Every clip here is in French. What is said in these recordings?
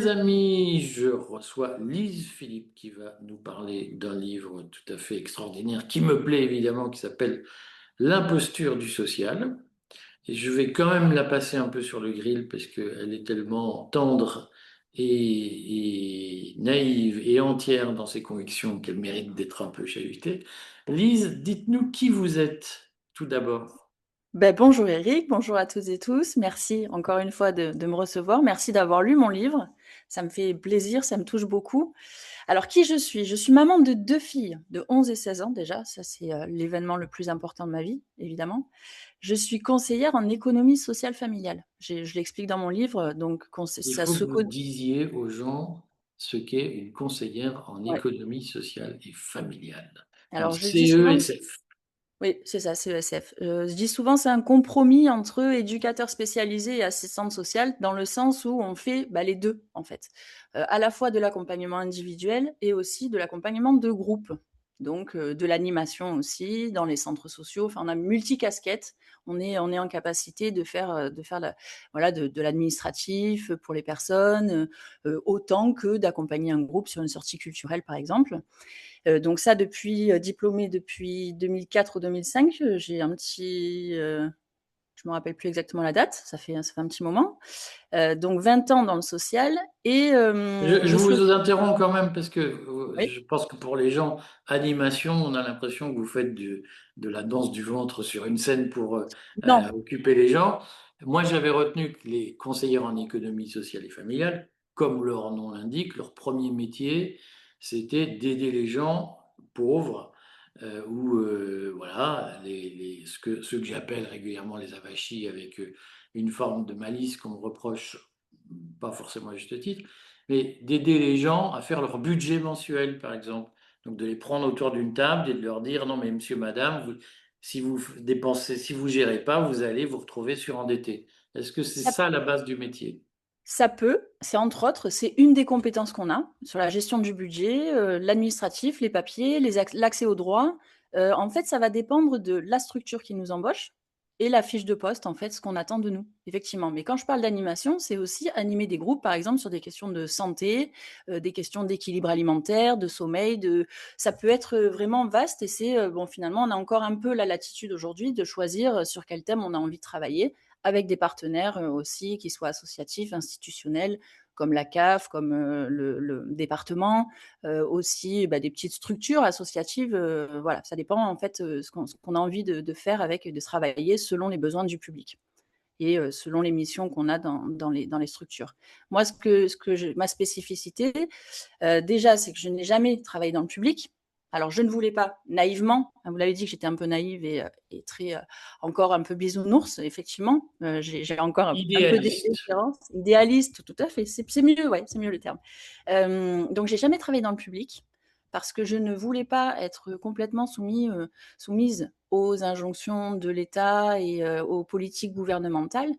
amis, je reçois Lise Philippe qui va nous parler d'un livre tout à fait extraordinaire qui me plaît évidemment, qui s'appelle L'imposture du social. Et je vais quand même la passer un peu sur le grill parce qu'elle est tellement tendre et naïve et entière dans ses convictions qu'elle mérite d'être un peu chahutée. Lise, dites-nous qui vous êtes tout d'abord. Bonjour Eric, bonjour à toutes et tous. Merci encore une fois de me recevoir. Merci d'avoir lu mon livre. Ça me fait plaisir, ça me touche beaucoup. Alors, qui je suis? Je suis maman de 2 filles, de 11 et 16 ans déjà. Ça, c'est l'événement le plus important de ma vie, évidemment. Je suis conseillère en économie sociale familiale. Je l'explique dans mon livre. Donc, Il ça faut que se vous code. disiez aux gens ce qu'est une conseillère en Ouais. économie sociale et familiale. Une Alors, je dis souvent. CESF. Oui, c'est ça, c'est ESF. Je dis souvent, c'est un compromis entre éducateur spécialisé et assistante sociale, dans le sens où on fait les deux, en fait. À la fois de l'accompagnement individuel et aussi de l'accompagnement de groupe. Donc, de l'animation aussi, dans les centres sociaux. Enfin, on a multicasquette. On est en capacité de faire voilà, de l'administratif pour les personnes, autant que d'accompagner un groupe sur une sortie culturelle, par exemple. Donc ça, diplômée depuis 2004 ou 2005, j'ai un petit, je me rappelle plus exactement la date, ça fait un petit moment. Donc 20 ans dans le social et Je je souhaite. vous interromps quand même parce que Oui, je pense que pour les gens, animation, on a l'impression que vous faites de la danse du ventre sur une scène pour non, occuper les gens. Moi, j'avais retenu que les conseillères en économie sociale et familiale, comme leur nom l'indique, leur premier métier, c'était d'aider les gens pauvres ou voilà, ceux que j'appelle régulièrement les avachis avec une forme de malice qu'on me reproche, pas forcément à juste titre, mais d'aider les gens à faire leur budget mensuel, par exemple. Donc de les prendre autour d'une table et de leur dire, non mais monsieur, madame, si vous dépensez, si vous gérez pas, vous allez vous retrouver surendetté. Est-ce que c'est ça ça la base du métier? ça peut, c'est entre autres, c'est une des compétences qu'on a sur la gestion du budget, l'administratif, les papiers, l'accès aux droits. En fait, ça va dépendre de la structure qui nous embauche et la fiche de poste, en fait, ce qu'on attend de nous, effectivement. Mais quand je parle d'animation, c'est aussi animer des groupes, par exemple, sur des questions de santé, des questions d'équilibre alimentaire, de sommeil, ça peut être, vraiment vaste et c'est, bon, finalement, on a encore un peu la latitude aujourd'hui de choisir, sur quel thème on a envie de travailler avec des partenaires aussi qui soient associatifs, institutionnels, comme la CAF, comme le département, aussi des petites structures associatives. Voilà, ça dépend en fait ce qu'on a envie de faire avec et de travailler selon les besoins du public et selon les missions qu'on a dans les structures. Moi, ma spécificité, déjà, c'est que je n'ai jamais travaillé dans le public. Alors, je ne voulais pas, naïvement, vous l'avez dit que j'étais un peu naïve et très, encore un peu bisounours, effectivement. J'ai encore un peu Idéaliste. d'espérance. Idéaliste, tout à fait. C'est mieux, ouais, c'est mieux le terme. Donc, j'ai jamais travaillé dans le public parce que je ne voulais pas être complètement soumise aux injonctions de l'État et aux politiques gouvernementales.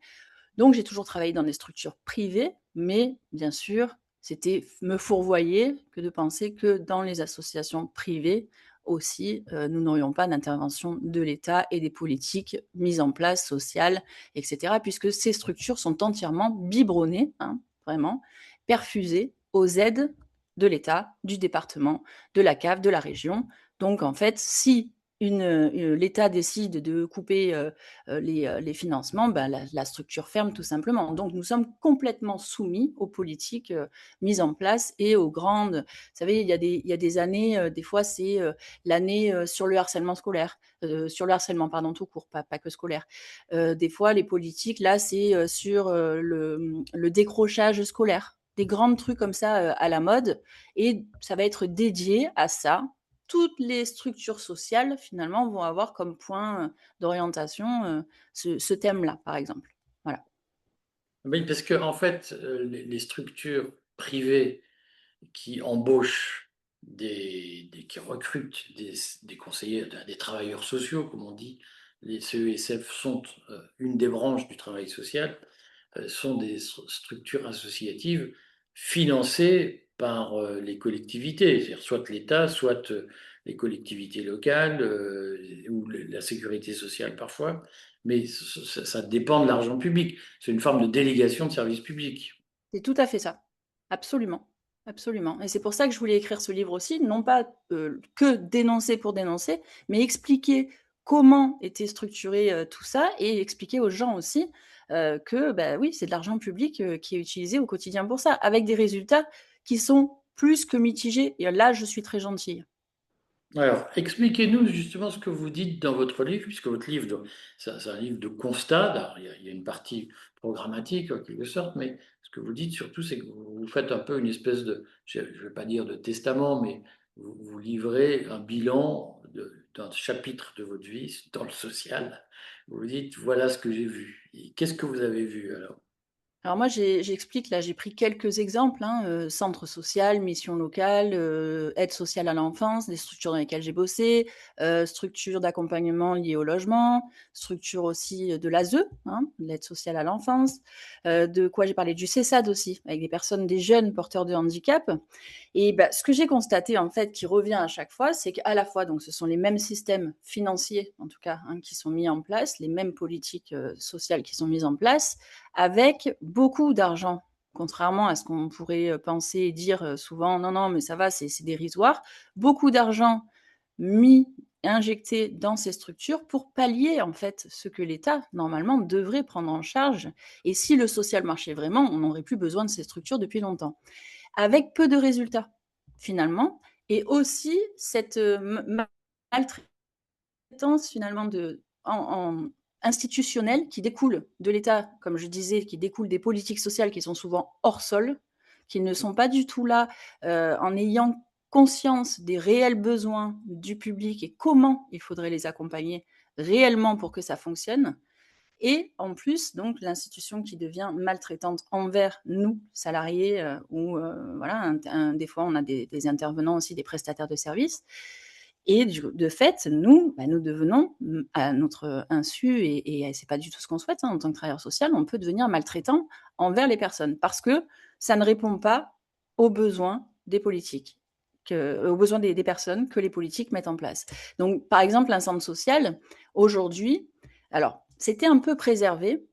Donc, j'ai toujours travaillé dans des structures privées, mais bien sûr, c'était me fourvoyer que de penser que dans les associations privées aussi, nous n'aurions pas d'intervention de l'État et des politiques mises en place, sociales, etc., puisque ces structures sont entièrement biberonnées, hein, vraiment, perfusées aux aides de l'État, du département, de la CAF, de la région. Donc, en fait, si l'État décide de couper les financements, la structure ferme tout simplement. Donc nous sommes complètement soumis aux politiques mises en place et aux grandes. Vous savez, il y a des années, des fois c'est l'année sur le harcèlement scolaire, sur le harcèlement, pardon, tout court, pas que scolaire. Des fois, les politiques, là, c'est sur le décrochage scolaire. Des grands trucs comme ça à la mode, et ça va être dédié à ça. Toutes les structures sociales, finalement, vont avoir comme point d'orientation ce thème-là, par exemple. Voilà. Oui, parce que en fait, les structures privées qui embauchent qui recrutent des conseillers, des travailleurs sociaux, comme on dit, les CESF sont une des branches du travail social, sont des structures associatives financées par les collectivités, c'est-à-dire soit l'État, soit les collectivités locales ou la sécurité sociale parfois, mais ça dépend de l'argent public. C'est une forme de délégation de services publics. C'est tout à fait ça. Absolument, absolument et c'est pour ça que je voulais écrire ce livre aussi, non pas, que dénoncer pour dénoncer, mais expliquer comment était structuré, tout ça et expliquer aux gens aussi, que, bah, oui, c'est de l'argent public, qui est utilisé au quotidien pour ça, avec des résultats qui sont plus que mitigés et là, je suis très gentille. Alors, expliquez-nous justement ce que vous dites dans votre livre, puisque votre livre, c'est un livre de constat. Alors, il y a une partie programmatique en quelque sorte, mais ce que vous dites surtout, c'est que vous faites un peu une espèce de, je ne vais pas dire de testament, mais vous livrez un bilan d'un chapitre de votre vie dans le social. Vous dites, voilà ce que j'ai vu. Et qu'est-ce que vous avez vu alors? Alors moi, j'explique là, j'ai pris quelques exemples, hein, centre social, mission locale, aide sociale à l'enfance, des structures dans lesquelles j'ai bossé, structures d'accompagnement liées au logement, structure aussi, de l'ASE, hein, l'aide sociale à l'enfance, de quoi j'ai parlé? Du CESAD aussi, avec des personnes, des jeunes porteurs de handicap et bah, ce que j'ai constaté, en fait, qui revient à chaque fois, c'est qu'à la fois, donc ce sont les mêmes systèmes financiers, en tout cas, hein, qui sont mis en place, les mêmes politiques, sociales qui sont mises en place, avec beaucoup d'argent. Contrairement à ce qu'on pourrait, penser et dire, souvent: «Non, non, mais ça va, c'est dérisoire». Beaucoup d'argent mis, injecté dans ces structures pour pallier, en fait, ce que l'État, normalement, devrait prendre en charge et si le social marchait vraiment, on n'aurait plus besoin de ces structures depuis longtemps avec peu de résultats, finalement et aussi cette, maltraitance finalement en institutionnelle qui découle de l'État, comme je disais, qui découle des politiques sociales qui sont souvent hors sol, qui ne sont pas du tout là, en ayant conscience des réels besoins du public et comment il faudrait les accompagner réellement pour que ça fonctionne et en plus, donc l'institution qui devient maltraitante envers nous, salariés, ou voilà, des fois on a des intervenants aussi, des prestataires de services et de fait, nous, bah, nous devenons, à notre insu et c'est pas du tout ce qu'on souhaite, hein, en tant que travailleur social, on peut devenir maltraitant envers les personnes parce que ça ne répond pas aux besoins des politiques, aux besoins des personnes que les politiques mettent en place. Donc par exemple, un centre social, aujourd'hui alors, c'était un peu préservé.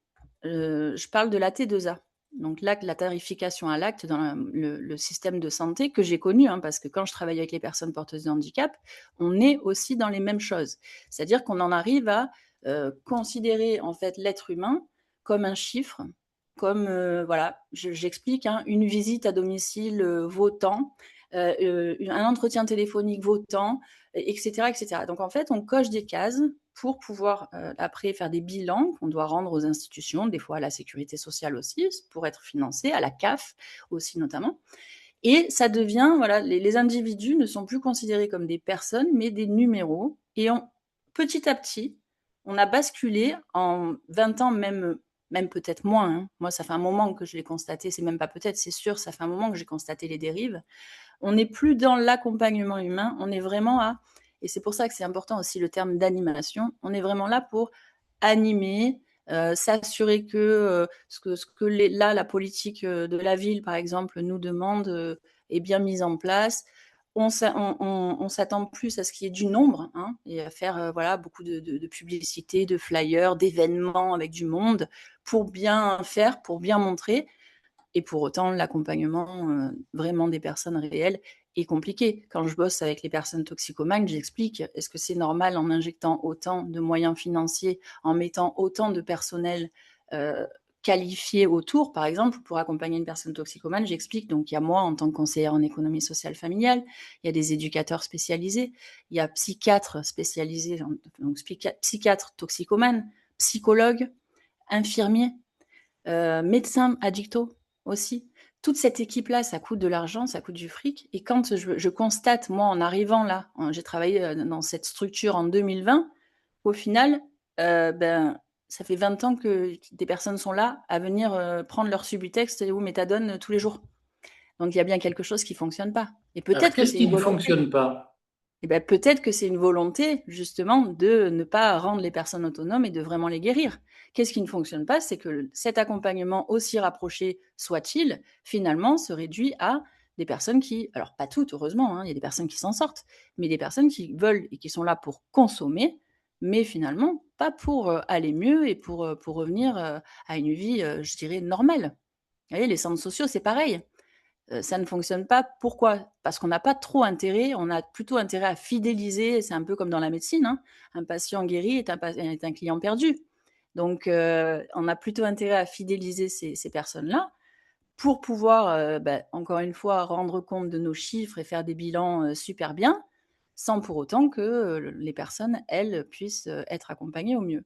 Je parle de l'AT2A, donc l'acte, la tarification à l'acte dans le système de santé que j'ai connu, hein, parce que quand je travaille avec les personnes porteuses de handicap, on est aussi dans les mêmes choses. C'est-à-dire qu'on en arrive à considérer en fait l'être humain comme un chiffre, comme voilà, j'explique, hein, une visite à domicile vaut tant, un entretien téléphonique vaut tant, etc., etc. Donc en fait, on coche des cases pour pouvoir après faire des bilans qu'on doit rendre aux institutions, des fois à la sécurité sociale aussi, pour être financé, à la CAF aussi notamment. Et ça devient, voilà, les individus ne sont plus considérés comme des personnes, mais des numéros. Et petit à petit, on a basculé en 20 ans, même peut-être moins. Hein. Moi, ça fait un moment que je l'ai constaté, c'est même pas peut-être, c'est sûr, ça fait un moment que j'ai constaté les dérives. On n'est plus dans l'accompagnement humain, on est vraiment à, et c'est pour ça que c'est important aussi le terme d'animation, on est vraiment là pour animer, s'assurer que là, la politique de la ville, par exemple, nous demande est bien mise en place. On s'attend plus à ce qu'il y ait du nombre hein, et à faire voilà, beaucoup de publicité, de flyers, d'événements avec du monde pour bien faire, pour bien montrer. Et pour autant, l'accompagnement vraiment des personnes réelles est compliqué. Quand je bosse avec les personnes toxicomanes, j'explique, est-ce que c'est normal en injectant autant de moyens financiers, en mettant autant de personnel qualifié autour, par exemple, pour accompagner une personne toxicomane, j'explique, donc il y a moi en tant que conseillère en économie sociale familiale, il y a des éducateurs spécialisés, il y a psychiatres spécialisés, donc psychiatres toxicomanes, psychologues, infirmiers, médecins addictos aussi. Toute cette équipe-là, ça coûte de l'argent, ça coûte du fric. Et quand je constate, moi, en arrivant là, j'ai travaillé dans cette structure en 2020, au final, ben, ça fait 20 ans que des personnes sont là à venir prendre leur Subutex ou méthadone tous les jours. Donc il y a bien quelque chose qui ne fonctionne pas. Et Alors, peut-être que qu'est-ce c'est qui une ne volonté. fonctionne pas? Eh ben, peut-être que c'est une volonté, justement, de ne pas rendre les personnes autonomes et de vraiment les guérir. Qu'est-ce qui ne fonctionne pas? C'est que cet accompagnement, aussi rapproché soit-il, finalement, se réduit à des personnes qui, alors pas toutes, heureusement, hein, il y a des personnes qui s'en sortent, mais des personnes qui veulent et qui sont là pour consommer, mais finalement pas pour aller mieux et pour revenir à une vie, je dirais, normale. Vous voyez, les centres sociaux, c'est pareil. ça ne fonctionne pas. Pourquoi? Parce qu'on n'a pas trop intérêt, on a plutôt intérêt à fidéliser, c'est un peu comme dans la médecine, hein. Un patient guéri est un client perdu. Donc on a plutôt intérêt à fidéliser ces personnes-là pour pouvoir, encore une fois, rendre compte de nos chiffres et faire des bilans, super bien, sans pour autant que, les personnes, elles, puissent, être accompagnées au mieux.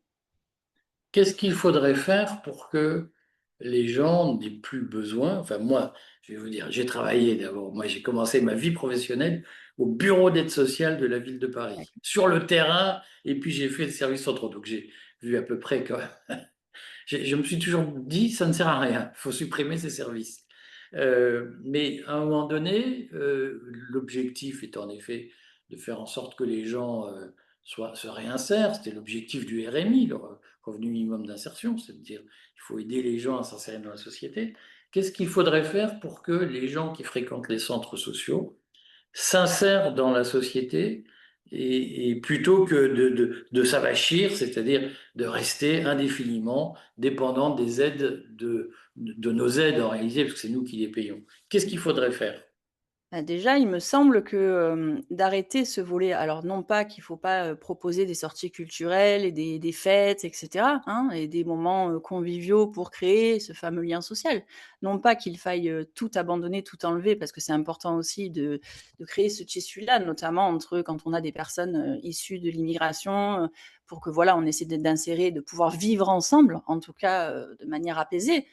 Qu'est-ce qu'il faudrait faire pour que les gens n'aient plus besoin? Enfin, moi, je vais vous dire, j'ai travaillé d'abord. Moi, j'ai commencé ma vie professionnelle au bureau d'aide sociale de la ville de Paris, D'accord. sur le terrain, et puis j'ai fait le service central. Donc, j'ai vu à peu près quand même. Je me suis toujours dit, ça ne sert à rien, il faut supprimer ces services. Mais à un moment donné, l'objectif est en effet de faire en sorte que les gens se réinsèrent. C'était l'objectif du RMI, le revenu minimum d'insertion, c'est-à-dire il faut aider les gens à s'insérer dans la société. Qu'est-ce qu'il faudrait faire pour que les gens qui fréquentent les centres sociaux s'insèrent dans la société et plutôt que de s'avachir, c'est-à-dire de rester indéfiniment dépendant des aides de nos aides en réalité, parce que c'est nous qui les payons. Qu'est-ce qu'il faudrait faire? Bah, déjà, il me semble que, d'arrêter ce volet, alors non pas qu'il faut pas, proposer des sorties culturelles et des fêtes et cetera, hein, et des moments, conviviaux pour créer ce fameux lien social. Non pas qu'il faille, tout abandonner, tout enlever, parce que c'est important aussi de créer ce tissu-là, notamment entre quand on a des personnes, issues de l'immigration, pour que voilà, on essaie d'insérer, de pouvoir vivre ensemble, en tout cas, de manière apaisée.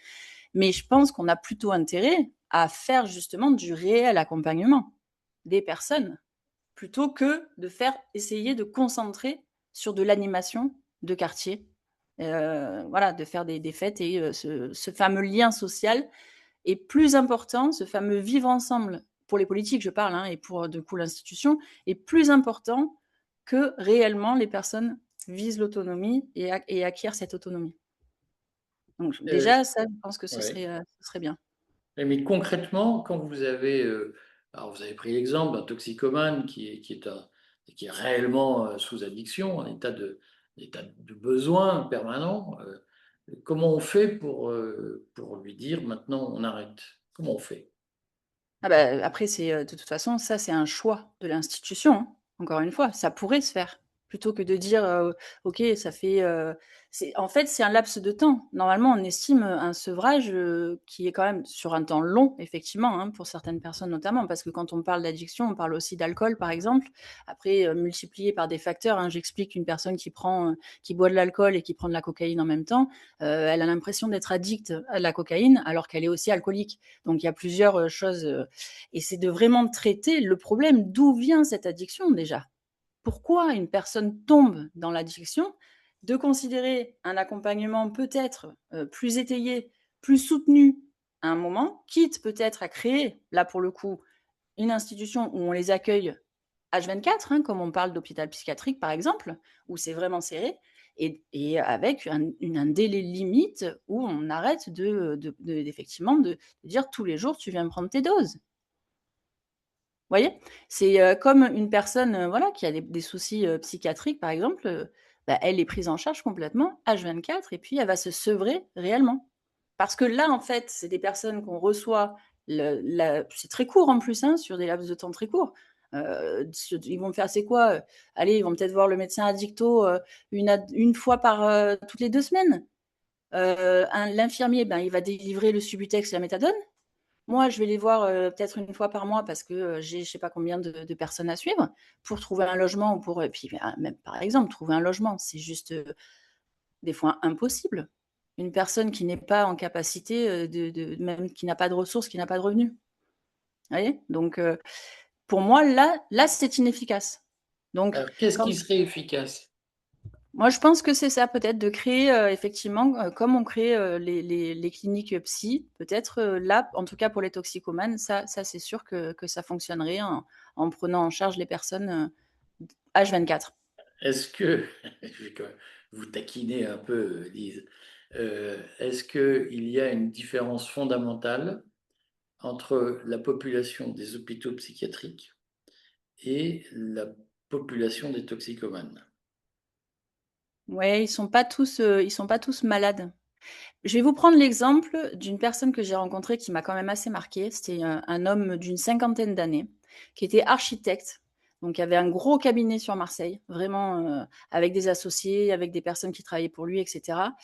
Mais je pense qu'on a plutôt intérêt à faire justement du réel accompagnement des personnes, plutôt que de faire essayer de concentrer sur de l'animation de quartier. Voilà, de faire des fêtes et ce fameux lien social est plus important, ce fameux vivre ensemble, pour les politiques je parle, hein, et pour du coup l'institution, est plus important que réellement les personnes visent l'autonomie et acquièrent cette autonomie. Donc Euh, déjà ça, je pense que ouais. ce serait bien. Mais concrètement, quand vous avez, alors vous avez pris l'exemple d'un toxicomane qui est réellement sous addiction, en état de besoin permanent, comment on fait pour lui dire maintenant on arrête? Comment on fait? Ah bah, après c'est, de toute façon, ça c'est un choix de l'institution, hein, encore une fois, ça pourrait se faire. Plutôt que de dire, OK, ça fait, c'est en fait, c'est un laps de temps. Normalement, on estime, un sevrage, qui est quand même sur un temps long, effectivement, hein, pour certaines personnes notamment. Parce que quand on parle d'addiction, on parle aussi d'alcool, par exemple. Après, multiplié par des facteurs, hein, j'explique une personne qui boit de l'alcool et qui prend de la cocaïne en même temps, elle a l'impression d'être addict à la cocaïne alors qu'elle est aussi alcoolique. Donc il y a plusieurs, choses, et c'est de vraiment traiter le problème. D'où vient cette addiction déjà? Pourquoi une personne tombe dans l'addiction? De considérer un accompagnement peut-être, plus étayé, plus soutenu à un moment, quitte peut-être à créer, là pour le coup, une institution où on les accueille H24, hein, comme on parle d'hôpital psychiatrique par exemple, où c'est vraiment serré, et avec un délai limite où on arrête effectivement de dire tous les jours tu viens prendre tes doses. Vous voyez? C'est comme une personne voilà, qui a des soucis psychiatriques par exemple, elle est prise en charge complètement H24 et puis elle va se sevrer réellement. Parce que là, en fait, c'est des personnes qu'on reçoit, c'est très court en plus, hein, sur des laps de temps très courts. Ils vont faire, c'est quoi? Allez, ils vont peut-être voir le médecin addicto une fois toutes les 2 semaines. L'infirmier, ben, il va délivrer le Subutex et la méthadone. Moi, je vais les voir peut-être une fois par mois parce que j'ai je sais pas combien de personnes à suivre pour trouver un logement ou pour, puis même par exemple, trouver un logement, c'est juste des fois impossible. Une personne qui n'est pas en capacité même qui n'a pas de ressources, qui n'a pas de revenus. Vous voyez? Donc, pour moi, là, c'est inefficace. Donc, Alors, qu'est-ce quand qui serait efficace? moi, je pense que c'est ça, peut-être de créer, effectivement, comme on crée, les cliniques, psy, peut-être, là, en tout cas pour les toxicomanes, ça c'est sûr que ça fonctionnerait en prenant en charge les personnes, H24. Est-ce que, je vais quand même vous taquiner un peu, Lise, est-ce qu'il y a une différence fondamentale entre la population des hôpitaux psychiatriques et la population des toxicomanes? Ouais, ils sont pas tous malades. Je vais vous prendre l'exemple d'une personne que j'ai rencontrée qui m'a quand même assez marquée. C'était un homme d'une cinquantaine d'années qui était architecte, donc il avait un gros cabinet sur Marseille, vraiment, avec des associés, avec des personnes qui travaillaient pour lui et cetera,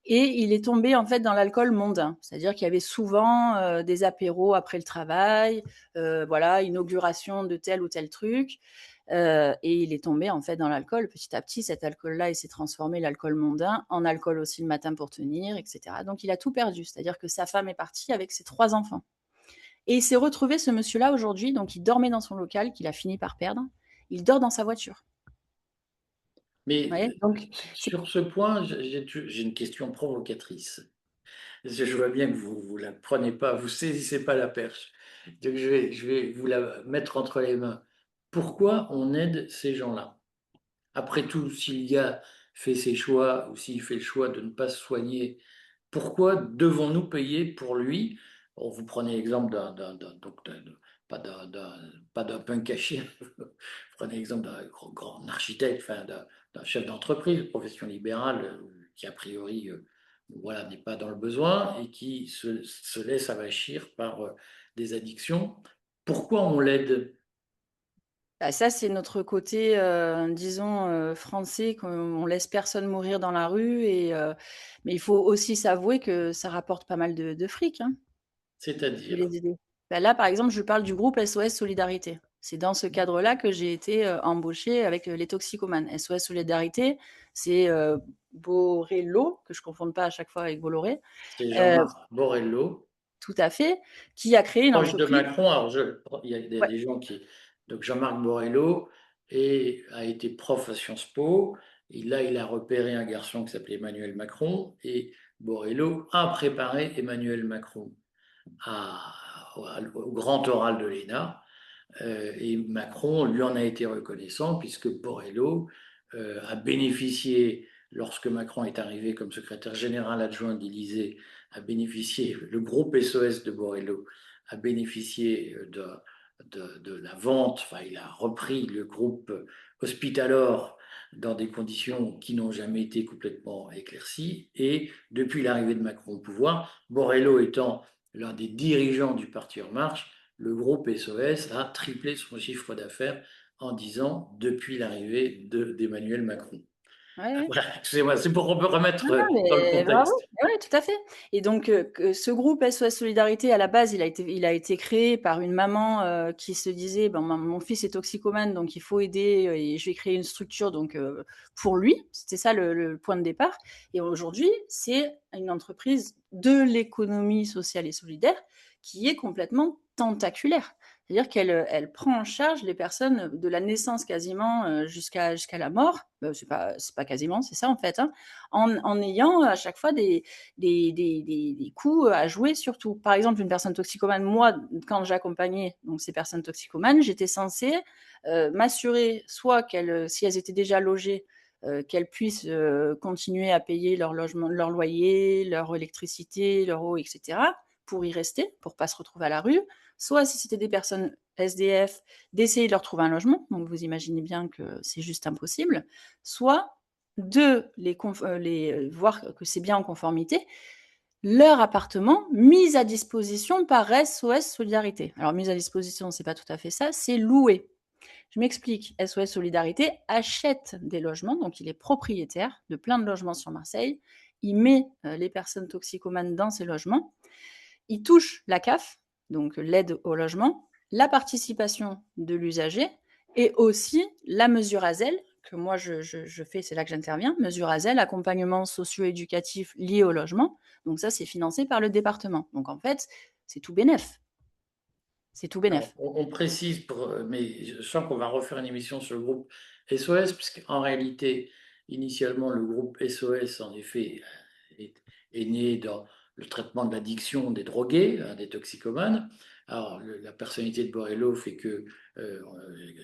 et il est tombé, en fait, dans l'alcool mondain. C'est-à-dire qu'il y avait souvent, des apéros après le travail, voilà, inauguration de tel ou tel truc. Et il est tombé en fait dans l'alcool. Petit à petit, cet alcool-là, il s'est transformé, l'alcool mondain, en alcool aussi le matin pour tenir, etc. Donc il a tout perdu. C'est-à-dire que sa femme est partie avec ses 3 enfants. Et il s'est retrouvé, ce monsieur-là, aujourd'hui, donc il dormait dans son local, qu'il a fini par perdre. Il dort dans sa voiture. Vous Mais voyez. Donc, c'est sur ce point, j'ai une question provocatrice. Je vois bien que vous la prenez pas, vous saisissez pas la perche. Donc je vais vous la mettre entre les mains. Pourquoi on aide ces gens-là? Après tout, s'il y a fait ses choix ou s'il fait le choix de ne pas se soigner, pourquoi devons-nous payer pour lui? Bon, vous prenez l'exemple pas pas d'un punk à chien, vous prenez l'exemple d'un grand architecte, enfin, d'un chef d'entreprise, profession libérale, qui a priori voilà, n'est pas dans le besoin et qui se laisse avachir par des addictions. Pourquoi on l'aide? bah, ça, c'est notre côté, disons, français, qu'on laisse personne mourir dans la rue. Mais il faut aussi s'avouer que ça rapporte pas mal de fric, hein. De C'est-à-dire, les aider. Bah, là, par exemple, je parle du groupe SOS Solidarité. C'est dans ce cadre-là que j'ai été, embauchée avec, les toxicomanes. SOS Solidarité, c'est, Borello, que je ne confonde pas à chaque fois avec Bolloré, c'est heu, Jean-Marc Borello, tout à fait, qui a créé une proche de entreprise. Macron. Alors, il y a Ouais, des gens qui. Donc, Jean-Marc Borello a été prof à Sciences Po. Et là, il a repéré un garçon qui s'appelait Emmanuel Macron. Et Borello a préparé Emmanuel Macron au grand oral de l'ENA. Et Macron lui en a été reconnaissant puisque Borello a bénéficié, lorsque Macron est arrivé comme secrétaire général adjoint de l'Élysée, a bénéficié, le groupe SOS de Borello a bénéficié de la vente, enfin il a repris le groupe Hospitalor dans des conditions qui n'ont jamais été complètement éclaircies. Et depuis l'arrivée de Macron au pouvoir, Borello étant l'un des dirigeants du Parti En Marche, le groupe SOS a triplé son chiffre d'affaires en 10 ans depuis l'arrivée d'Emmanuel Macron. ouais, ouais. Voilà, excusez-moi, c'est pour Non, remettre non, dans le mais bravo! contexte. Ouais, ouais, tout à fait. Et donc, que ce groupe SOS Solidarité, à la base, il a été créé par une maman, qui se disait: «Ben, mon fils est toxicomane, donc il faut aider, et je vais créer une structure donc, pour lui». C'était ça le point de départ. Et aujourd'hui, c'est une entreprise de l'économie sociale et solidaire qui est complètement tentaculaire. C'est-à-dire elle prend en charge les personnes de la naissance quasiment, jusqu'à la mort. C'est pas quasiment, c'est ça en fait, hein, en ayant à chaque fois des coups à jouer sur tout. Par exemple, une personne toxicomane, moi, quand j'accompagnais donc ces personnes toxicomanes, j'étais censée m'assurer soit qu'elles, si elles étaient déjà logées, qu'elles puissent continuer à payer leur logement, leur loyer, leur électricité, leur eau, etc., pour y rester, pour pas se retrouver à la rue. Soit si c'était des personnes SDF, d'essayer de leur trouver un logement. Donc vous imaginez bien que c'est juste impossible. Soit de voir que c'est bien en conformité, leur appartement mis à disposition par SOS Solidarité. Alors, mise à disposition, c'est pas tout à fait ça, c'est loué. Je m'explique. SOS Solidarité achète des logements, donc il est propriétaire de plein de logements sur Marseille. Il met les personnes toxicomanes dans ces logements. Il touche la CAF, donc l'aide au logement, la participation de l'usager et aussi la mesure ASEL, que moi je fais, c'est là que j'interviens, mesure ASEL, accompagnement socio-éducatif lié au logement. Donc ça, c'est financé par le département. Donc en fait, c'est tout bénef. C'est tout Alors, bénef. on précise, mais je sens qu'on va refaire une émission sur le groupe SOS, puisqu'en réalité, initialement, le groupe SOS, en effet, est, est né dans le traitement de l'addiction des drogués, hein, des toxicomanes. Alors, la personnalité de Borello fait que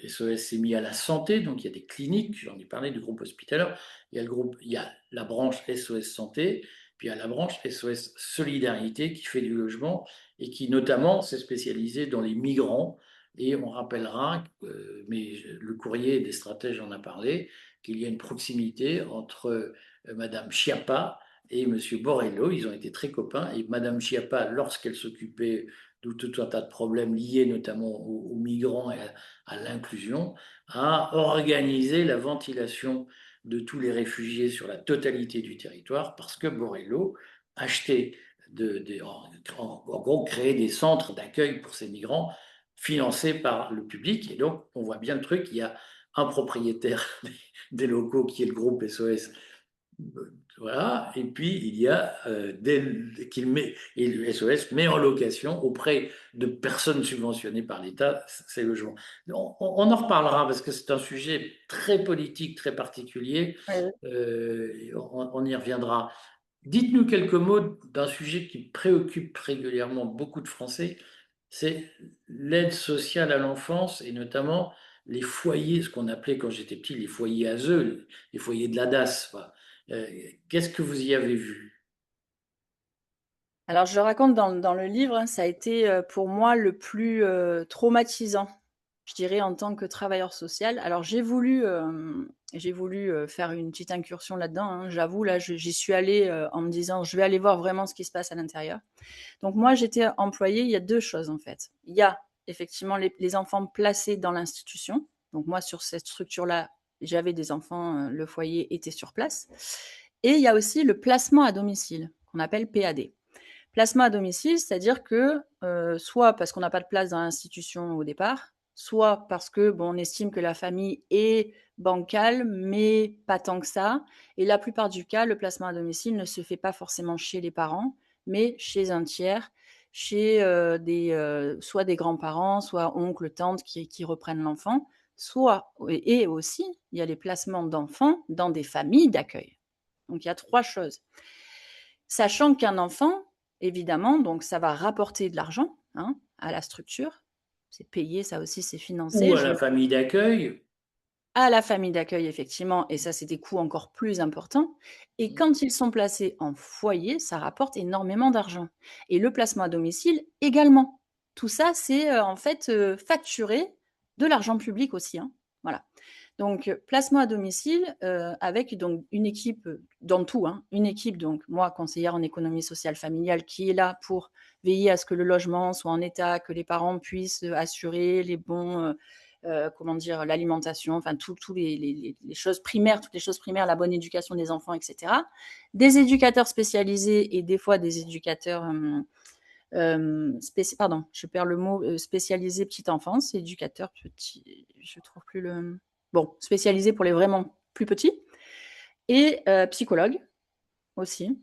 SOS s'est mis à la santé, donc il y a des cliniques, j'en ai parlé du groupe hospitalier, il y a la branche SOS Santé, puis il y a la branche SOS Solidarité qui fait du logement et qui notamment s'est spécialisé dans les migrants. Et on rappellera, mais le courrier des stratèges en a parlé, qu'il y a une proximité entre Madame Schiappa et M. Borrello, ils ont été très copains. Et Mme Schiappa, lorsqu'elle s'occupait de tout un tas de problèmes liés notamment aux migrants et à l'inclusion, a organisé la ventilation de tous les réfugiés sur la totalité du territoire parce que Borrello achetait, en gros, créait des centres d'accueil pour ces migrants financés par le public. Et donc, on voit bien le truc, il y a un propriétaire des locaux qui est le groupe SOS. Voilà, et puis il y a et le SOS met en location auprès de personnes subventionnées par l'État ces logements. On en reparlera parce que c'est un sujet très politique, très particulier. Ouais. On y reviendra. Dites-nous quelques mots d'un sujet qui préoccupe régulièrement beaucoup de Français, c'est l'aide sociale à l'enfance et notamment les foyers, ce qu'on appelait quand j'étais petit les foyers ASE, les foyers de la DAS. Euh, Qu'est-ce que vous y avez vu? Alors, je raconte dans le livre, hein, ça a été pour moi le plus traumatisant, je dirais, en tant que travailleur social. Alors, j'ai voulu faire une petite incursion là-dedans, hein. J'avoue, là, j'y suis allée en me disant, je vais aller voir vraiment ce qui se passe à l'intérieur. Donc, moi, j'étais employée, il y a deux choses en fait. Il y a effectivement les enfants placés dans l'institution. Donc, moi, sur cette structure-là, j'avais des enfants, le foyer était sur place. Et il y a aussi le placement à domicile, qu'on appelle PAD. Placement à domicile, c'est-à-dire que soit parce qu'on n'a pas de place dans l'institution au départ, soit parce que on estime que la famille est bancale, mais pas tant que ça. Et la plupart du cas, le placement à domicile ne se fait pas forcément chez les parents, mais chez un tiers, chez soit des grands-parents, soit oncles, tantes qui reprennent l'enfant, soit, et aussi, il y a les placements d'enfants dans des familles d'accueil. Donc il y a trois choses. Sachant qu'un enfant, évidemment, donc ça va rapporter de l'argent, hein, à la structure. C'est payé, ça aussi, c'est Ou financé. à la famille d'accueil? À la famille d'accueil, effectivement, et ça, c'est des coûts encore plus importants. Et quand ils sont placés en foyer, ça rapporte énormément d'argent. Et le placement à domicile également. Tout ça, c'est en fait facturé de l'argent public aussi, hein. Voilà. Donc, placement à domicile avec donc une équipe dans tout, hein, une équipe, donc moi, conseillère en économie sociale familiale, qui est là pour veiller à ce que le logement soit en état, que les parents puissent assurer les bons, comment dire, l'alimentation, enfin, toutes les choses primaires, toutes les choses primaires, la bonne éducation des enfants, etc. Des éducateurs spécialisés et des fois des éducateurs pardon, je perds le mot, spécialisé petite enfance, éducateur petit, je trouve plus le. Bon, spécialisé pour les vraiment plus petits, et psychologue aussi.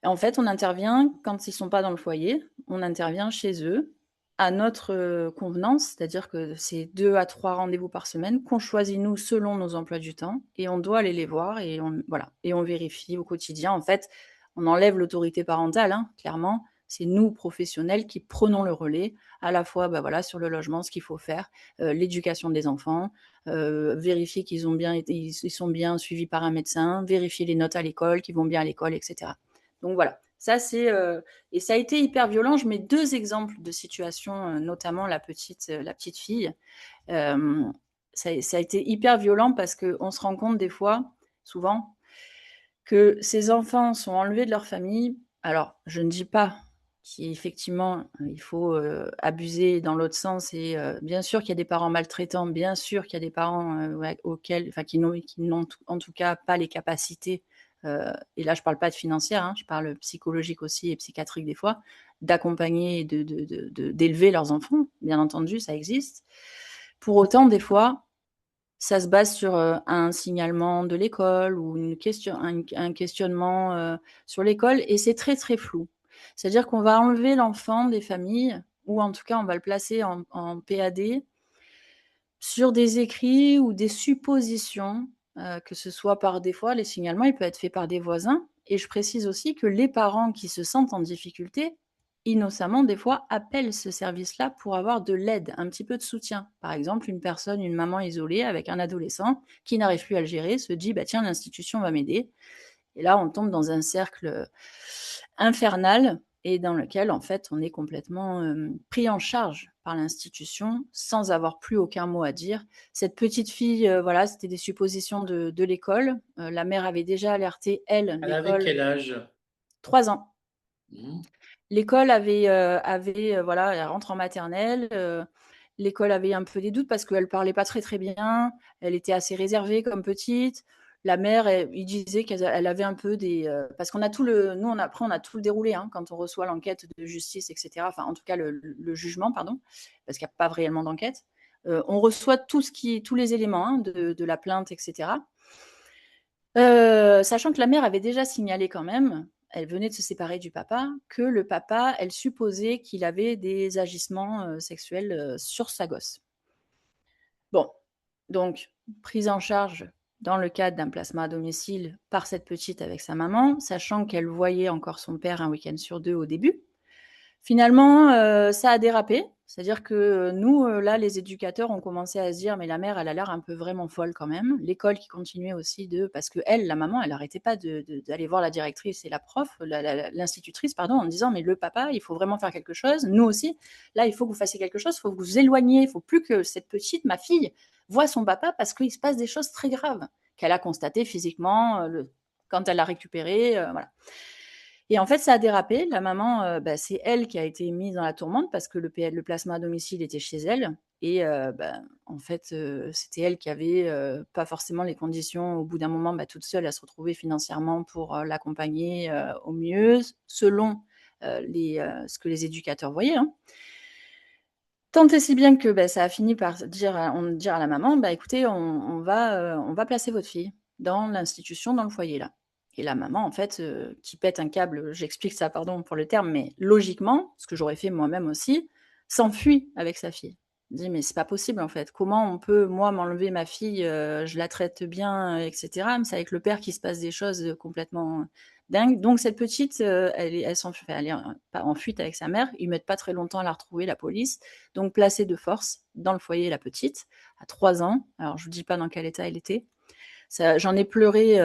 En fait, on intervient quand ils ne sont pas dans le foyer, on intervient chez eux à notre convenance, c'est-à-dire que c'est 2 à 3 rendez-vous par semaine qu'on choisit nous selon nos emplois du temps, et on doit aller les voir et voilà, et on vérifie au quotidien. En fait, on enlève l'autorité parentale, hein, clairement. C'est nous, professionnels, qui prenons le relais, à la fois voilà, sur le logement, ce qu'il faut faire, l'éducation des enfants, vérifier qu'ils ils sont bien suivis par un médecin, vérifier les notes à l'école, qu'ils vont bien à l'école, etc. Donc voilà, ça c'est et ça a été hyper violent. Je mets deux exemples de situations, notamment la petite fille. Ça a été hyper violent parce qu'on se rend compte des fois, souvent, que ces enfants sont enlevés de leur famille. Alors, je ne dis pas qu'effectivement, il faut abuser dans l'autre sens. Et bien sûr qu'il y a des parents maltraitants, bien sûr qu'il y a des parents qui n'ont en tout cas pas les capacités, et là je ne parle pas de financière, hein, je parle psychologique aussi et psychiatrique des fois, d'accompagner et d'élever leurs enfants. Bien entendu, ça existe. Pour autant, des fois, ça se base sur un signalement de l'école ou un questionnement sur l'école, et c'est très très flou. C'est-à-dire qu'on va enlever l'enfant des familles, ou en tout cas on va le placer en PAD sur des écrits ou des suppositions, que ce soit par des fois les signalements, il peut être fait par des voisins. Et je précise aussi que les parents qui se sentent en difficulté, innocemment, des fois, appellent ce service-là pour avoir de l'aide, un petit peu de soutien. Par exemple, une maman isolée avec un adolescent qui n'arrive plus à le gérer, se dit, bah, tiens, l'institution va m'aider. Et là, on tombe dans un cercle infernal et dans lequel, en fait, on est complètement pris en charge par l'institution sans avoir plus aucun mot à dire. Cette petite fille, voilà, c'était des suppositions de l'école. La mère avait déjà alerté, elle, Elle avait l'école, quel âge? 3 ans. Mmh. L'école avait, voilà, elle rentre en maternelle, l'école avait un peu des doutes parce qu'elle parlait pas très, très bien, elle était assez réservée comme petite. La mère, ils disaient qu'elle avait un peu des, parce qu'on a tout le nous, on a tout le déroulé, hein, quand on reçoit l'enquête de justice et cetera, enfin, en tout cas, le jugement, pardon, parce qu'il y a pas réellement d'enquête. On reçoit tous les éléments, hein, de la plainte et cetera. Sachant que la mère avait déjà signalé quand même, elle venait de se séparer du papa, que le papa, elle supposait qu'il avait des agissements, sexuels, sur sa gosse. Bon, donc prise en charge dans le cadre d'un placement à domicile par cette petite avec sa maman, sachant qu'elle voyait encore son père un week-end sur 2 au début. Finalement, ça a dérapé. C'est-à-dire que nous, là, les éducateurs ont commencé à se dire: «Mais la mère, elle a l'air un peu vraiment folle quand même». L'école qui continuait aussi parce qu'elle, la maman, elle arrêtait pas d'aller voir la directrice et la prof, l'institutrice, pardon, en disant: «Mais le papa, il faut vraiment faire quelque chose. Nous aussi, là, il faut que vous fassiez quelque chose, il faut que vous vous éloigniez. Il faut plus que cette petite, ma fille, voie son papa parce qu'il se passe des choses très graves», qu'elle a constatées physiquement, quand elle l'a récupéré, voilà. Et en fait, ça a dérapé. La maman, c'est elle qui a été mise dans la tourmente parce que le placement à domicile était chez elle et en fait, c'était elle qui avait, pas forcément les conditions au bout d'un moment, toute seule à se retrouver financièrement pour, l'accompagner, au mieux selon, ce que les éducateurs voyaient, hein. Tant et si bien que, ça a fini par dire à la maman: «Bah, écoutez, on va placer votre fille dans l'institution, dans le foyer là». Et la maman, en fait, qui pète un câble, j'explique ça, pardon pour le terme, mais logiquement, ce que j'aurais fait moi-même aussi, s'enfuit avec sa fille. Dit: «Mais c'est pas possible, en fait. Comment on peut, moi, m'enlever ma fille, je la traite bien, et cetera, mais c'est avec le père qu'il se passe des choses, complètement dingues». Donc cette petite, elle s'enfuit, enfin, elle est pas en fuite avec sa mère. Ils mettent pas très longtemps à la retrouver, la police. Donc placée de force dans le foyer, la petite, à 3 ans. Alors je vous dis pas dans quel état elle était. Ça, j'en ai pleuré,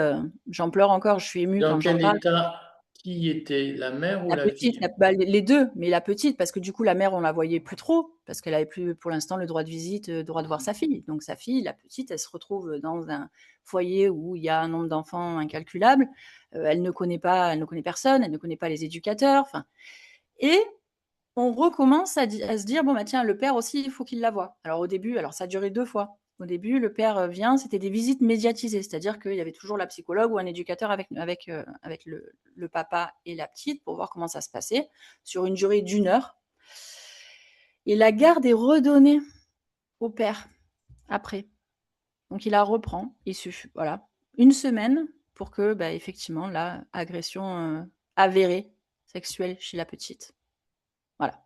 j'en pleure encore, je suis émue Dans quand j'en quel parle. état? Qui était? La mère ou La la petite, fille? les 2, mais la petite parce que du coup la mère on la voyait plus trop, parce qu'elle avait plus pour l'instant le droit de visite, droit de voir Mmh. sa fille. Donc sa fille, la petite, elle se retrouve dans un foyer où il y a un nombre d'enfants incalculable. Elle ne connaît personne, elle ne connaît pas les éducateurs, enfin. Et on recommence à se dire: «Bon, bah, tiens, le père aussi, il faut qu'il la voie». Alors au début, alors ça a duré 2 fois. Au début, le père, vient, c'était des visites médiatisées, c'est-à-dire qu'il y avait toujours la psychologue ou un éducateur avec le papa et la petite pour voir comment ça se passait, sur une durée d'1 heure. Et la garde est redonnée au père après. Donc il la reprend, il suffit voilà, 1 semaine pour que, effectivement, là, agression, avérée sexuelle chez la petite. Voilà.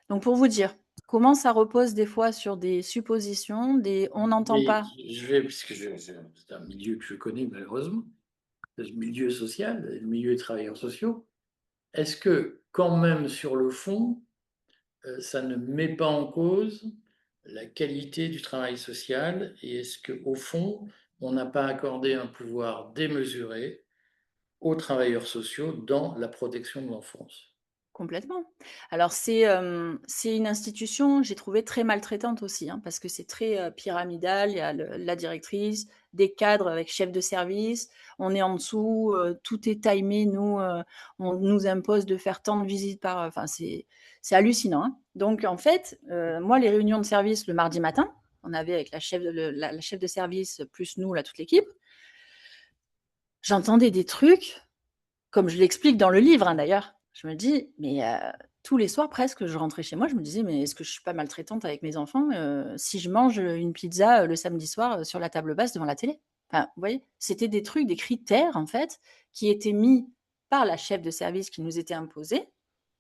Donc pour vous dire comment ça repose des fois sur des suppositions, des on n'entend Mais pas. je vais parce que c'est un milieu que je connais malheureusement, le milieu social, le milieu des travailleurs sociaux. Est-ce que quand même sur le fond, ça ne met pas en cause la qualité du travail social et est-ce qu'au fond, on n'a pas accordé un pouvoir démesuré aux travailleurs sociaux dans la protection de l'enfance? Complètement. Alors c'est une institution, j'ai trouvé très maltraitante aussi, hein, parce que c'est très, pyramidal. Il y a la directrice, des cadres avec chef de service, on est en dessous, tout est timé. Nous, on nous impose de faire tant de visites enfin c'est hallucinant, hein. Donc en fait, moi les réunions de service le mardi matin, on avait avec la chef de service plus nous là, toute l'équipe, j'entendais des trucs comme je l'explique dans le livre, hein, d'ailleurs. Je me dis: «Mais tous les soirs presque, je rentrais chez moi, je me disais: "Mais est-ce que je suis pas maltraitante avec mes enfants, si je mange, une pizza, le samedi soir, sur la table basse devant la télé?"» Enfin, vous voyez? C'était des trucs, des critères, en fait, qui étaient mis par la chef de service qui nous étaient imposés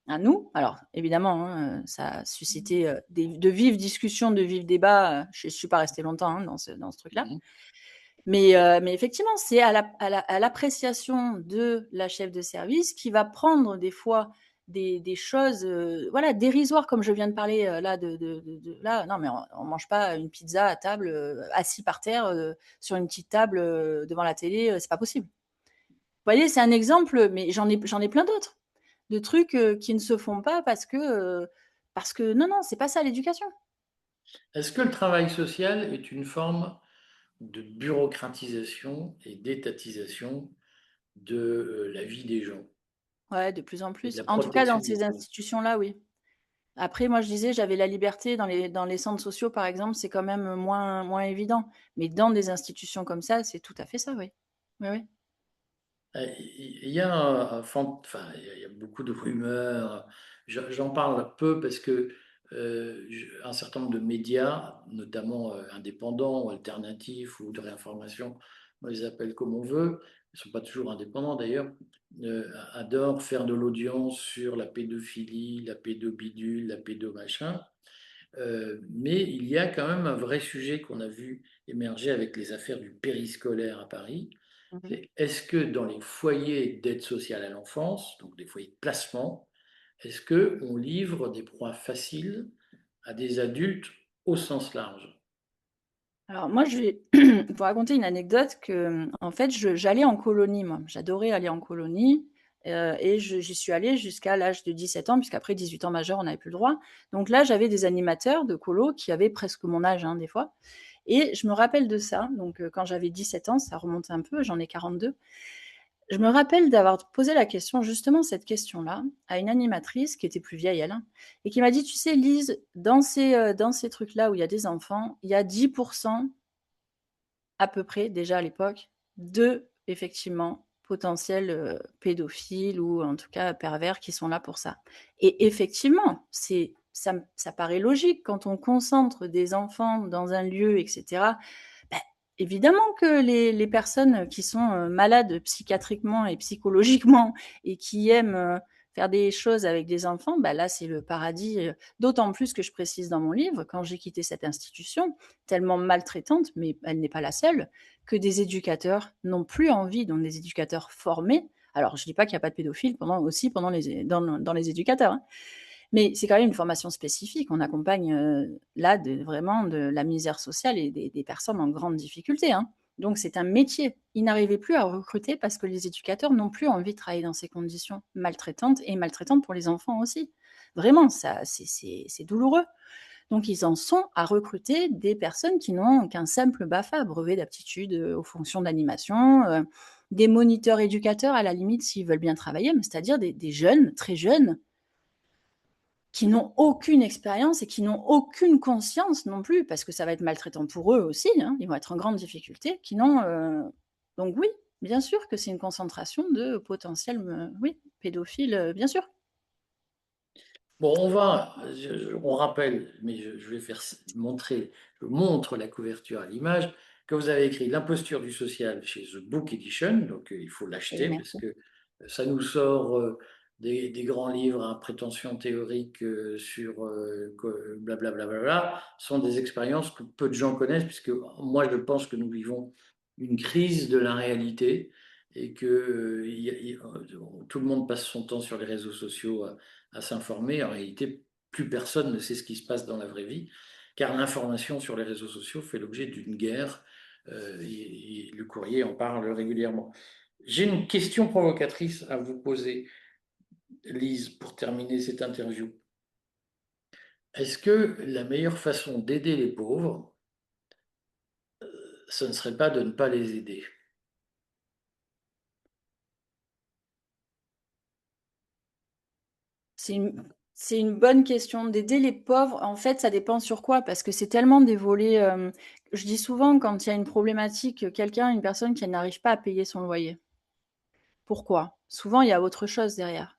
à nous. Alors évidemment, hein, ça a suscité, de vives discussions, de vifs débats, je suis pas restée longtemps, hein, dans ce truc-là. Mmh. Mais effectivement, c'est à l'appréciation de la chef de service qui va prendre des fois des choses, voilà, dérisoires comme je viens de parler, là de là. Non, mais on mange pas une pizza à table, assis par terre, sur une petite table, devant la télé, c'est pas possible. Vous voyez, c'est un exemple, mais j'en ai plein d'autres. de trucs qui ne se font pas parce que non, non, c'est pas ça l'éducation. Est-ce que le travail social est une forme de bureaucratisation et d'étatisation de la vie des gens Ouais, de plus en et de plus. la En tout cas, dans protection des ces pauvres? institutions-là, oui. Après, moi, je disais, j'avais la liberté dans les centres sociaux, par exemple, c'est quand même moins évident. Mais dans des institutions comme ça, c'est tout à fait ça, oui. Oui, oui. Il y a enfin, il y a beaucoup de rumeurs. J'en parle peu parce que un certain nombre de médias, notamment indépendants ou alternatifs ou de réinformation, on les appelle comme on veut, ils ne sont pas toujours indépendants d'ailleurs, adorent faire de l'audience sur la pédophilie, la pédobidule, la pédomachin. Mais il y a quand même un vrai sujet qu'on a vu émerger avec les affaires du périscolaire à Paris. Mhm. C'est est-ce que dans les foyers d'aide sociale à l'enfance, donc des foyers de placement, est-ce qu'on livre des proies faciles à des adultes au sens large? Alors moi, je vais vous raconter une anecdote que, en fait, j'allais en colonie, moi. J'adorais aller en colonie et j'y suis allée jusqu'à l'âge de 17 ans, puisqu'après 18 ans majeur, on n'avait plus le droit. Donc là, j'avais des animateurs de colo qui avaient presque mon âge, hein, des fois. Et je me rappelle de ça. Donc quand j'avais 17 ans, ça remonte un peu, j'en ai 42. Je me rappelle d'avoir posé la question, justement cette question-là, à une animatrice qui était plus vieille, elle, hein, et qui m'a dit: «Tu sais, Lise, dans ces trucs-là où il y a des enfants, il y a 10 à peu près, déjà à l'époque, de, effectivement, potentiels, pédophiles ou en tout cas pervers qui sont là pour ça. Et effectivement, ça paraît logique quand on concentre des enfants dans un lieu et cetera. Bah, évidemment que les personnes qui sont, malades psychiatriquement et psychologiquement et qui aiment, faire des choses avec des enfants, bah, là, c'est le paradis, d'autant plus que je précise dans mon livre, quand j'ai quitté cette institution, tellement maltraitante, mais elle n'est pas la seule, que des éducateurs n'ont plus envie, donc des éducateurs formés. Alors, je ne dis pas qu'il n'y a pas de pédophiles pendant dans les éducateurs, hein, mais c'est quand même une formation spécifique. On accompagne là vraiment de la misère sociale et des personnes en grande difficulté, hein. Donc, c'est un métier. Ils n'arrivaient plus à recruter parce que les éducateurs n'ont plus envie de travailler dans ces conditions maltraitantes et maltraitantes pour les enfants aussi. Vraiment, ça, c'est douloureux. Donc, ils en sont à recruter des personnes qui n'ont qu'un simple BAFA, brevet d'aptitude aux fonctions d'animation, des moniteurs éducateurs à la limite s'ils veulent bien travailler, mais c'est-à-dire des jeunes, très jeunes, qui n'ont aucune expérience et qui n'ont aucune conscience non plus, parce que ça va être maltraitant pour eux aussi, hein, ils vont être en grande difficulté, qui n'ont... Donc oui, bien sûr que c'est une concentration de potentiels oui, pédophiles, bien sûr. Bon, on rappelle, mais je vais faire montrer, je montre la couverture à l'image, que vous avez écrit L'imposture du social chez The Book Edition, donc il faut Et l'acheter parce merci. que ça nous sort des grands livres à prétention théorique sur blablabla, sont des expériences que peu de gens connaissent, puisque moi je pense que nous vivons une crise de la réalité et que tout le monde passe son temps sur les réseaux sociaux à s'informer. En réalité, plus personne ne sait ce qui se passe dans la vraie vie, car l'information sur les réseaux sociaux fait l'objet d'une guerre. Et le courrier en parle régulièrement. J'ai une question provocatrice à vous poser, Lise, pour terminer cette interview. Est-ce que la meilleure façon d'aider les pauvres, ce ne serait pas de ne pas les aider? C'est une, c'est une bonne question. D'aider les pauvres, en fait, ça dépend sur quoi, parce que c'est tellement des volets. Je dis souvent, quand il y a une problématique, quelqu'un, une personne qui n'arrive pas à payer son loyer. Pourquoi? Souvent, il y a autre chose derrière.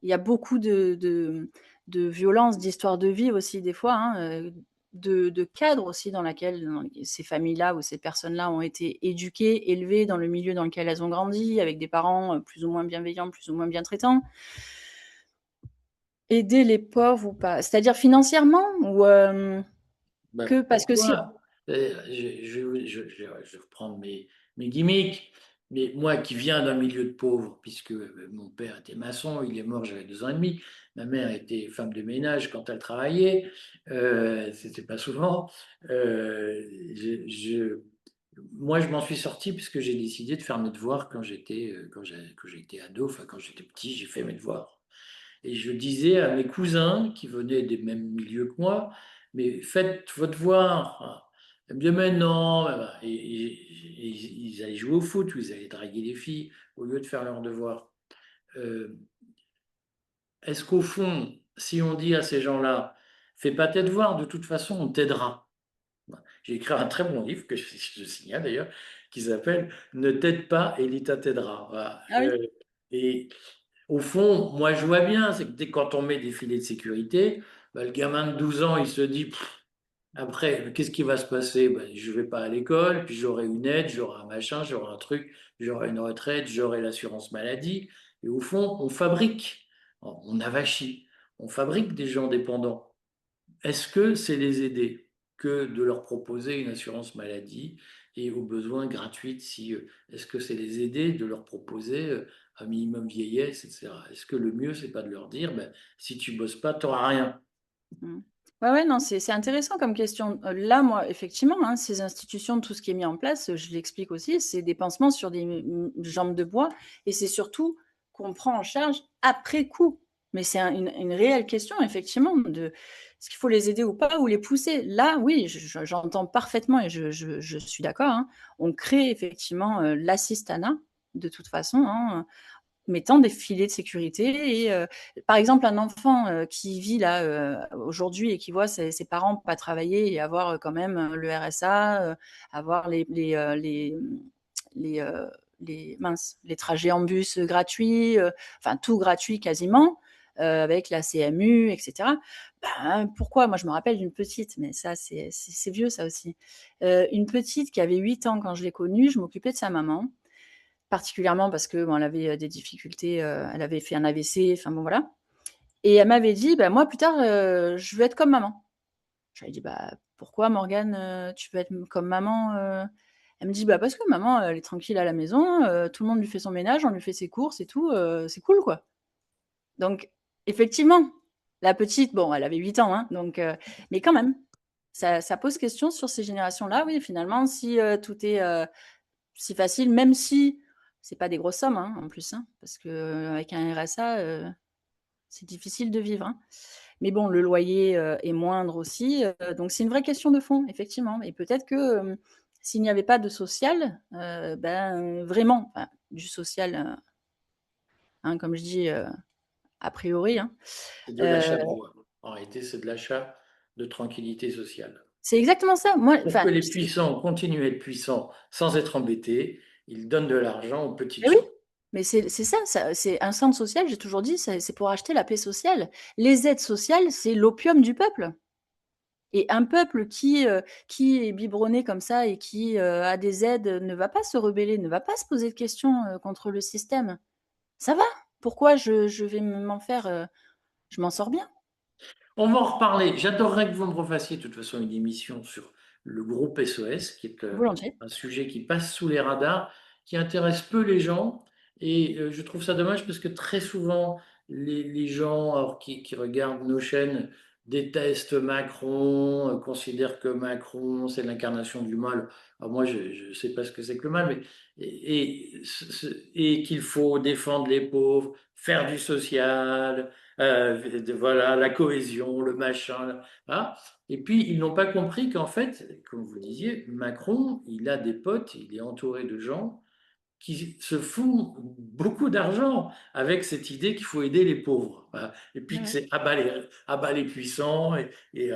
Il y a beaucoup de violences, d'histoires de vie aussi, des fois, hein, de cadres aussi dans ces familles-là ou ces personnes-là ont été éduquées, élevées dans le milieu dans lequel elles ont grandi, avec des parents plus ou moins bienveillants, plus ou moins bien traitants. Aider les pauvres ou pas? C'est-à-dire financièrement ou Ben, que parce que si pourquoi? Je vais reprendre mes gimmicks, mais moi qui viens d'un milieu de pauvres, puisque mon père était maçon, il est mort, j'avais 2 ans et demi, ma mère était femme de ménage quand elle travaillait, c'était pas souvent. Euh, je, je- Moi, je m'en suis sorti puisque j'ai décidé de faire mes devoirs quand j'étais ado, enfin quand j'étais petit, j'ai fait mes devoirs. Et je disais à mes cousins qui venaient des mêmes milieux que moi, mais faites votre devoir. Ils me disaient, mais non. Ils allaient jouer au foot ou ils allaient draguer les filles au lieu de faire leurs devoirs. Euh, Est-ce qu'au fond, si on dit à ces gens-là, fais pas tes devoirs, de toute façon, on t'aidera. J'ai écrit un très bon livre, que je signale d'ailleurs, qui s'appelle Ne t'aide pas et l'État t'aidera. Voilà. Ah oui. Et au fond, moi je vois bien, c'est que quand on met des filets de sécurité, bah, le gamin de 12 ans, il se dit, après, qu'est-ce qui va se passer? Ben, je vais pas à l'école, puis j'aurai une aide, j'aurai un machin, j'aurai un truc, j'aurai une retraite, j'aurai l'assurance maladie. Et au fond, on fabrique, on avachit, on fabrique des gens dépendants. Est-ce que c'est les aider que de leur proposer une assurance maladie et aux besoins gratuite si, est-ce que c'est les aider de leur proposer un minimum vieillesse, etc. Est-ce que le mieux, c'est pas de leur dire, ben, si tu bosses pas, tu n'auras rien? Mmh. Ouais, ouais, non, c'est intéressant comme question. Là, moi, effectivement, hein, ces institutions, tout ce qui est mis en place, je l'explique aussi, c'est des pansements sur des jambes de bois et c'est surtout qu'on prend en charge après coup. Mais c'est une réelle question, effectivement, de est-ce qu'il faut les aider ou pas, ou les pousser. Là, oui, j'entends parfaitement et je suis d'accord, hein. On crée effectivement l'assistanat, de toute façon, hein, mettant des filets de sécurité et par exemple un enfant qui vit là aujourd'hui et qui voit ses parents pas travailler et avoir quand même le RSA, avoir les, les trajets en bus gratuits, enfin tout gratuit quasiment, avec la CMU, etc. Ben, pourquoi? Moi, je me rappelle d'une petite, mais ça, c'est vieux, ça aussi. Une petite qui avait 8 ans quand je l'ai connue, je m'occupais de sa maman particulièrement parce que bon, elle avait des difficultés, elle avait fait un AVC, enfin bon voilà. Et elle m'avait dit, bah, moi plus tard, je veux être comme maman. Je lui ai dit, bah, pourquoi Morgane, tu veux être comme maman Elle me dit, bah, parce que maman, elle est tranquille à la maison, tout le monde lui fait son ménage, on lui fait ses courses et tout, c'est cool quoi. Donc, effectivement, la petite, bon, elle avait 8 ans, hein, donc, mais quand même, ça pose question sur ces générations-là, oui, finalement, si tout est si facile, même si c'est pas des grosses sommes hein, en plus, hein, parce qu'avec un RSA, c'est difficile de vivre. Hein. Mais bon, le loyer est moindre aussi, donc c'est une vraie question de fond, effectivement. Et peut-être que s'il n'y avait pas de social, ben vraiment, enfin, du social, hein, comme je dis, a priori, hein, C'est de euh, l'achat de joie. En réalité, c'est de l'achat de tranquillité sociale. c'est exactement ça. Moi, Pour que enfin, les puissants continuent à être puissants sans être embêtés, ils donnent de l'argent aux petites eh oui, gens. mais c'est ça, c'est un centre social, j'ai toujours dit, c'est pour acheter la paix sociale. Les aides sociales, c'est l'opium du peuple. Et un peuple qui est biberonné comme ça et qui a des aides ne va pas se rebeller, ne va pas se poser de questions contre le système. Ça va. Pourquoi je vais m'en faire je m'en sors bien, On va en reparler. J'adorerais que vous me refassiez de toute façon une émission sur le groupe SOS, qui est volontiers. un sujet qui passe sous les radars, qui intéresse peu les gens. Et je trouve ça dommage parce que très souvent, les gens alors, qui regardent nos chaînes détestent Macron, considèrent que Macron, c'est l'incarnation du mal. Alors moi, je ne sais pas ce que c'est que le mal, mais et qu'il faut défendre les pauvres, faire du social, voilà, la cohésion, le machin. Hein. Et puis, ils n'ont pas compris qu'en fait, comme vous disiez, Macron, il a des potes, il est entouré de gens qui se font beaucoup d'argent avec cette idée qu'il faut aider les pauvres. Voilà. Et Ouais, puis que ouais. c'est abat les puissants. Et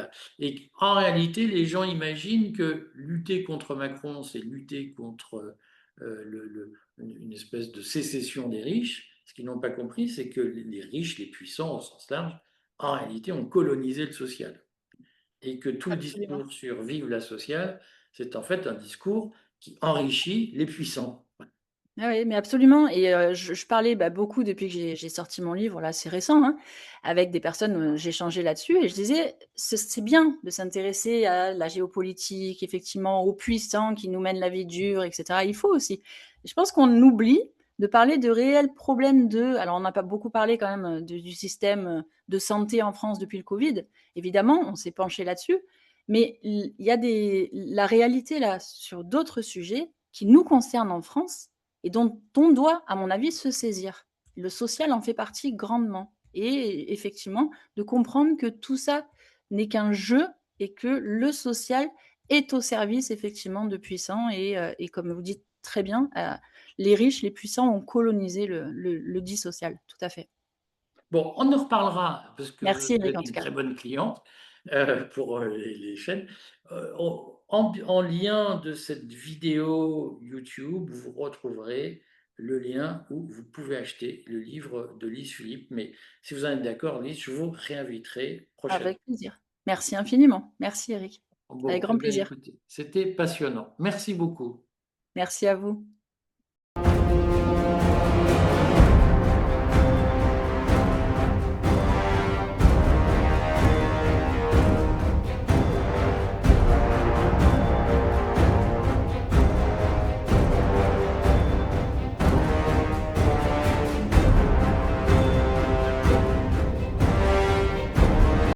en réalité, les gens imaginent que lutter contre Macron, c'est lutter contre une espèce de sécession des riches. Ce qu'ils n'ont pas compris, c'est que les riches, les puissants au sens large, en réalité, ont colonisé le social. Et que tout le Absolument. discours sur vive la sociale, c'est en fait un discours qui enrichit les puissants. Ah oui, mais absolument et je parlais, bah, beaucoup depuis que j'ai sorti mon livre, là, c'est récent, hein, avec des personnes, j'échangeais là-dessus et je disais: C'est bien de s'intéresser à la géopolitique, effectivement, aux puissants qui nous mènent la vie dure et cetera. Il faut aussi. Je pense qu'on oublie de parler de réels problèmes de alors on n'a pas beaucoup parlé quand même, du système, de santé en France depuis le covid. Évidemment, on s'est penché là-dessus, mais il y a la réalité là, sur d'autres sujets qui nous concernent en France et dont on doit, à mon avis, se saisir. Le social en fait partie grandement. et effectivement de comprendre que tout ça n'est qu'un jeu et que le social est au service effectivement de puissants et comme vous dites très bien, les riches, les puissants ont colonisé le dit social. Tout à fait. Bon, on en reparlera parce que Merci vous Eric êtes en tout une cas. très bonne cliente, pour, les chaînes. En lien de cette vidéo YouTube, vous retrouverez le lien où vous pouvez acheter le livre de Lise Philippe. Mais si vous en êtes d'accord, Lise, je vous réinviterai prochainement. Avec plaisir. Merci infiniment. Merci Eric. Avec Bon, eh grand bien, plaisir. écoutez, c'était passionnant. Merci beaucoup. Merci à vous.